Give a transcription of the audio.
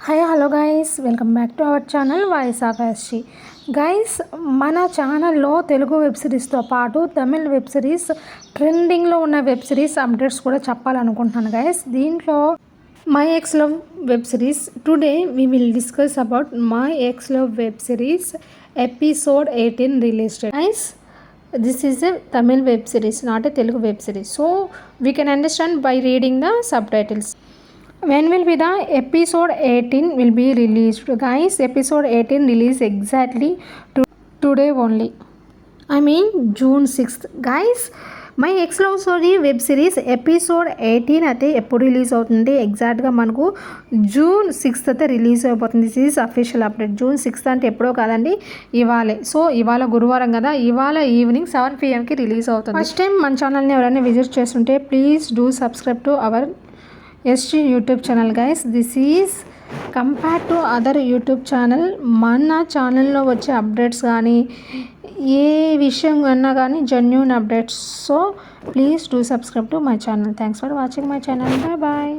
Hi hello guys, welcome back to our channel voice of SG. Guys, మన ఛానల్లో Telugu web సిరీస్తో పాటు Tamil web series, ట్రెండింగ్లో ఉన్న వెబ్ సిరీస్ అప్డేట్స్ కూడా చెప్పాలనుకుంటున్నాను గైస్. దీంట్లో my ex love web series, today we will discuss about my ex love web series episode 18 released. Guys, this is a Tamil web series, not a Telugu web series. So we can understand by reading the subtitles. When will be the episode 18 will be released? Guys, episode 18 release exactly today only. I mean June 6th. Guys, my ex love story web series episode 18 అయితే ఎప్పుడు release అవుతుంది? ఎగ్జాక్ట్గా మనకు June 6th అయితే release అయిపోతుంది. This is official update. June 6th అంటే ఎప్పుడో కాదండి, ఇవాళే. సో ఇవాళ గురువారం కదా, ఇవాళ ఈవినింగ్ 7 PM రిలీజ్ అవుతుంది. ఫస్ట్ టైం మన ఛానల్ని ఎవరైనా విజిట్ చేస్తుంటే please do subscribe to our SG YouTube channel. Guys, this is compare to other YouTube channel. మన ఛానల్లో వచ్చే అప్డేట్స్ కానీ ఏ విషయం అన్నా కానీ genuine updates. So please do subscribe to my channel. Thanks for watching my channel. Bye bye.